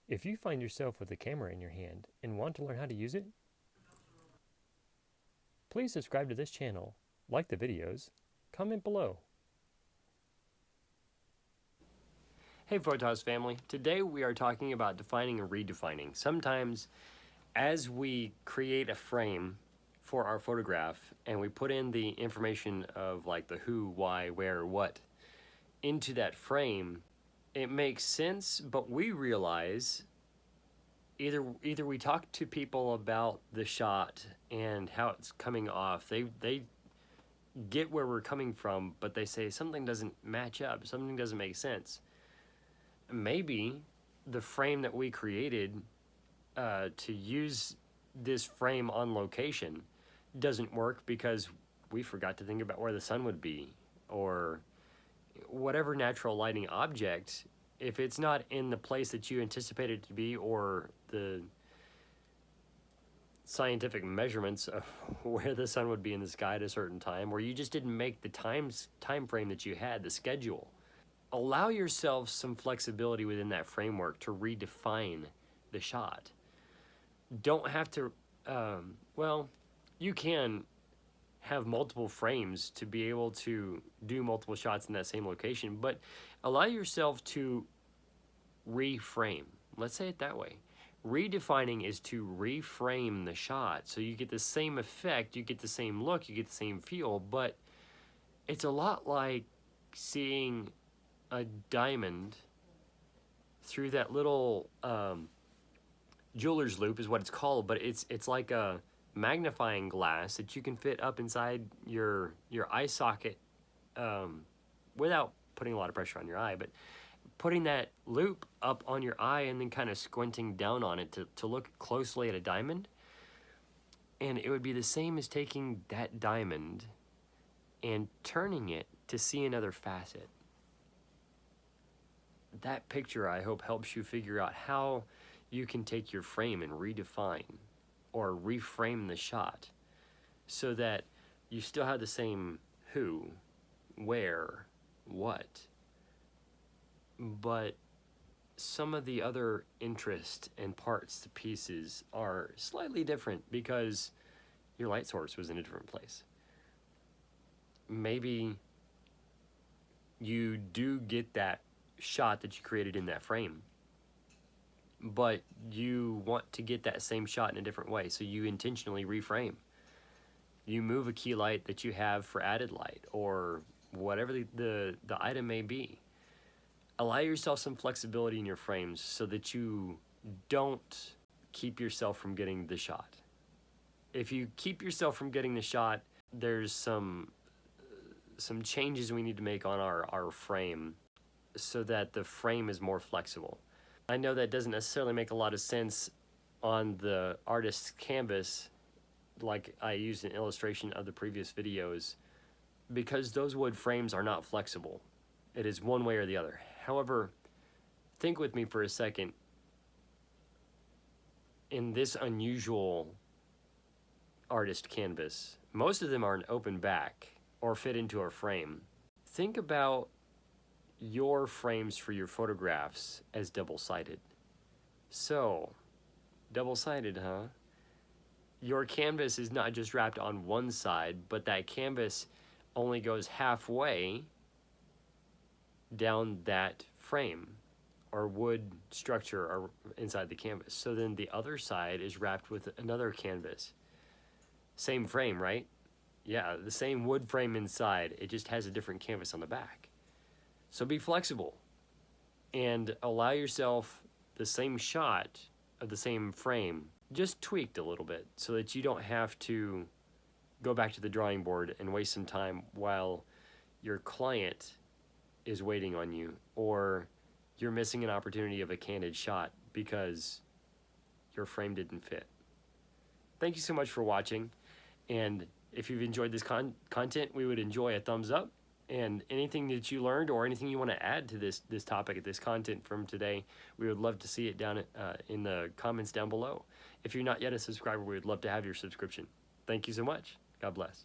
If you find yourself with a camera in your hand and want to learn how to use it, please subscribe to this channel, like the videos, comment below. Hey Photos family, today we are talking about defining and redefining. Sometimes as we create a frame for our photograph and we put in the information of like the who, why, where, what into that frame, it makes sense, but we realize either we talk to people about the shot and how it's coming off. They get where we're coming from, but they say something doesn't match up, something doesn't make sense. Maybe the frame that we created to use this frame on location doesn't work because we forgot to think about where the sun would be, or whatever natural lighting object, if it's not in the place that you anticipated it to be, or the scientific measurements of where the sun would be in the sky at a certain time, or you just didn't make the time frame that you had, the schedule. Allow yourself some flexibility within that framework to redefine the shot. Don't have to, well, you can have multiple frames to be able to do multiple shots in that same location, but allow yourself to reframe. Let's say it that way. Redefining is to reframe the shot so you get the same effect, you get the same look, you get the same feel, but it's a lot like seeing a diamond through that little jeweler's loop is what it's called, but it's like a magnifying glass that you can fit up inside your eye socket without putting a lot of pressure on your eye, but putting that loop up on your eye and then kind of squinting down on it to look closely at a diamond. And it would be the same as taking that diamond and turning it to see another facet. That picture, I hope, helps you figure out how you can take your frame and redefine or reframe the shot so that you still have the same who, where, what, but some of the other interest and parts to pieces are slightly different because your light source was in a different place. Maybe you do get that shot that you created in that frame, but you want to get that same shot in a different way, so you intentionally reframe. You move a key light that you have for added light, or whatever the item may be. Allow yourself some flexibility in your frames so that you don't keep yourself from getting the shot. If you keep yourself from getting the shot, there's some changes we need to make on our frame so that the frame is more flexible. I know that doesn't necessarily make a lot of sense on the artist's canvas, like I used an illustration of the previous videos, because those wood frames are not flexible. It is one way or the other. However, think with me for a second. In this unusual artist canvas, most of them are an open back or fit into a frame. Think about your frames for your photographs as double-sided. So, double-sided, huh? Your canvas is not just wrapped on one side, but that canvas only goes halfway down that frame or wood structure or inside the canvas. So then the other side is wrapped with another canvas. Same frame, right? Yeah, the same wood frame inside, it just has a different canvas on the back. So be flexible and allow yourself the same shot of the same frame, just tweaked a little bit so that you don't have to go back to the drawing board and waste some time while your client is waiting on you, or you're missing an opportunity of a candid shot because your frame didn't fit. Thank you so much for watching, and if you've enjoyed this content, we would enjoy a thumbs up, and anything that you learned or anything you want to add to this topic, this content from today, we would love to see it down in the comments down below. If you're not yet a subscriber, we would love to have your subscription. Thank you so much. God bless.